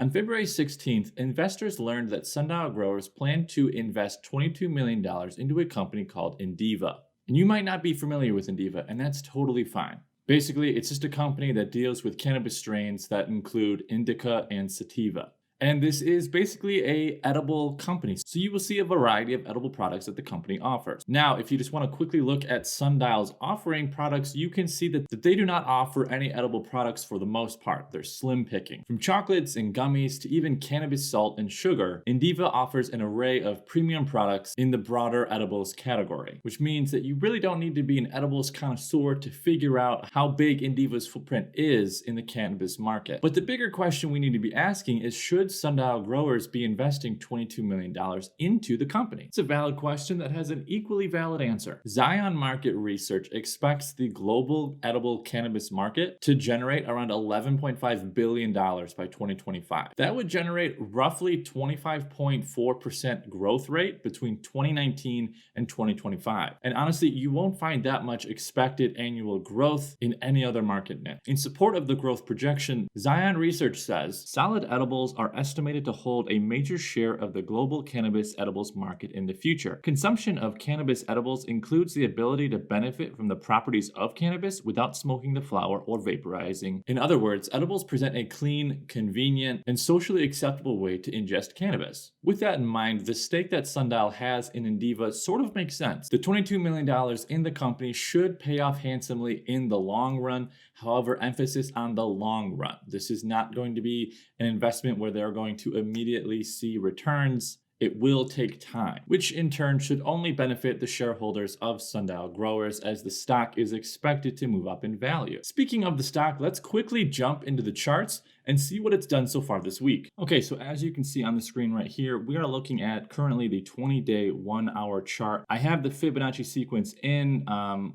On February 16th, investors learned that Sundial Growers plan to invest $22 million into a company called Indiva. And you might not be familiar with Indiva, and that's totally fine. Basically, it's just a company that deals with cannabis strains that include indica and sativa. And this is basically an edible company. So you will see a variety of edible products that the company offers. Now, if you just want to quickly look at Sundial's offering products, you can see that they do not offer any edible products for the most part. They're slim picking. From chocolates and gummies to even cannabis salt and sugar, Indiva offers an array of premium products in the broader edibles category, which means that you really don't need to be an edibles connoisseur to figure out how big Indiva's footprint is in the cannabis market. But the bigger question we need to be asking is, should Sundial Growers be investing $22 million into the company? It's a valid question that has an equally valid answer. Zion Market Research expects the global edible cannabis market to generate around $11.5 billion by 2025. That would generate roughly 25.4% growth rate between 2019 and 2025. And honestly, you won't find that much expected annual growth in any other market niche. In support of the growth projection, Zion Research says solid edibles are estimated to hold a major share of the global cannabis edibles market in the future. Consumption of cannabis edibles includes the ability to benefit from the properties of cannabis without smoking the flower or vaporizing. In other words, edibles present a clean, convenient, and socially acceptable way to ingest cannabis. With that in mind, the stake that Sundial has in Indiva sort of makes sense. The $22 million in the company should pay off handsomely in the long run. However, emphasis on the long run. This is not going to be an investment where they're going to immediately see returns. It will take time, which in turn should only benefit the shareholders of Sundial Growers as the stock is expected to move up in value. Speaking of the stock, let's quickly jump into the charts and see what it's done so far this week. Okay, so as you can see on the screen right here, we are looking at currently the 20-day 1-hour chart. I have the Fibonacci sequence in.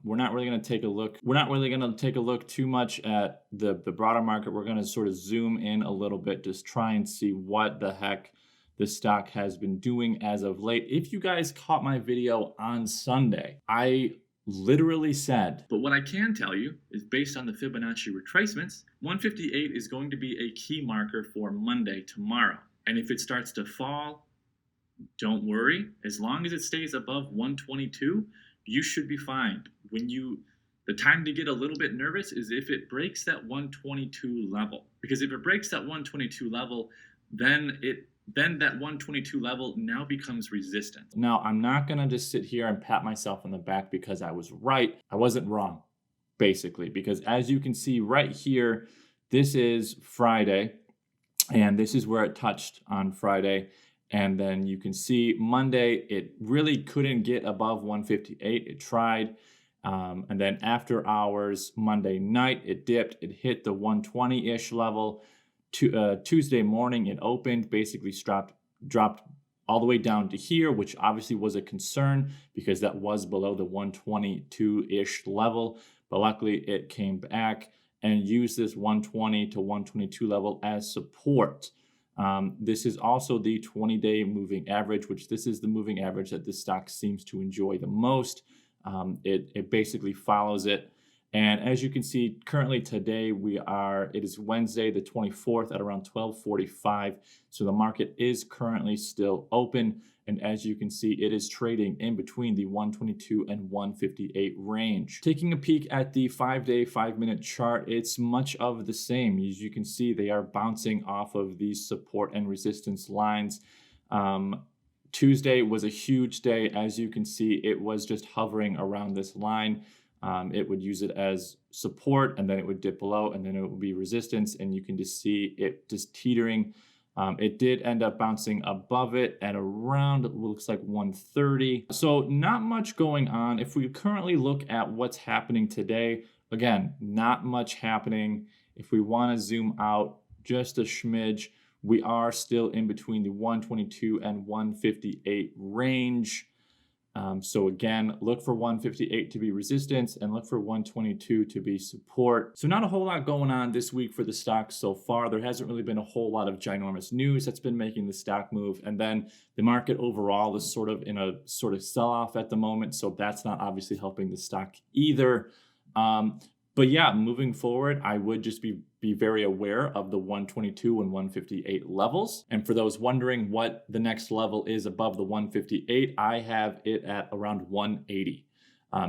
We're not really going to take a look. We're not really going to take a look too much at the broader market. We're going to sort of zoom in a little bit, just try and see what the heck the stock has been doing as of late. If you guys caught my video on Sunday, I literally said, but what I can tell you is based on the Fibonacci retracements, 158 is going to be a key marker for Monday, tomorrow. And if it starts to fall, don't worry. As long as it stays above 122, you should be fine. The time to get a little bit nervous is if it breaks that 122 level. Because if it breaks that 122 level, then that 122 level now becomes resistance. Now, I'm not going to just sit here and pat myself on the back because I was right. I wasn't wrong, basically, because as you can see right here, this is Friday, and this is where it touched on Friday. And then you can see Monday, it really couldn't get above 158. It tried. And then after hours, Monday night, it dipped. It hit the 120-ish level. Tuesday morning, it opened, basically dropped all the way down to here, which obviously was a concern because that was below the 122-ish level. But luckily, it came back and used this 120 to 122 level as support. This is also the 20-day moving average, which this is the moving average that this stock seems to enjoy the most. It basically follows it. And as you can see, currently today it is Wednesday the 24th at around 12:45. So the market is currently still open. And as you can see, it is trading in between the 122 and 158 range. Taking a peek at the 5-day, 5-minute chart, it's much of the same. As you can see, they are bouncing off of these support and resistance lines. Tuesday was a huge day. As you can see, it was just hovering around this line. It would use it as support, and then it would dip below, and then it would be resistance, and you can just see it just teetering. It did end up bouncing above it at around, it looks like 130. So not much going on. If we currently look at what's happening today, again, not much happening. If we want to zoom out just a smidge, we are still in between the 122 and 158 range. So again, look for 158 to be resistance and look for 122 to be support. So not a whole lot going on this week for the stock so far. There hasn't really been a whole lot of ginormous news that's been making the stock move. And then the market overall is sort of in a sort of sell-off at the moment. So that's not obviously helping the stock either. But yeah, moving forward, I would just be very aware of the 122 and 158 levels. And for those wondering what the next level is above the 158, I have it at around 180.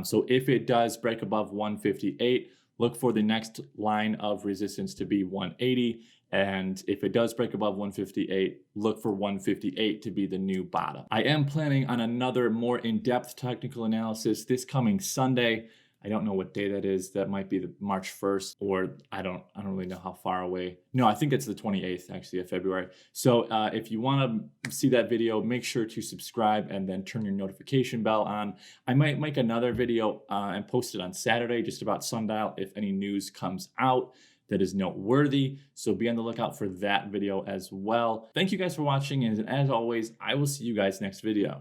So if it does break above 158, look for the next line of resistance to be 180. And if it does break above 158, look for 158 to be the new bottom. I am planning on another more in-depth technical analysis this coming Sunday. I don't know what day that is. That might be the March 1st, or I don't really know how far away. No, I think it's the 28th actually of February. So if you want to see that video, make sure to subscribe and then turn your notification bell on. I might make another video and post it on Saturday just about Sundial if any news comes out that is noteworthy. So be on the lookout for that video as well. Thank you guys for watching, and as always, I will see you guys next video.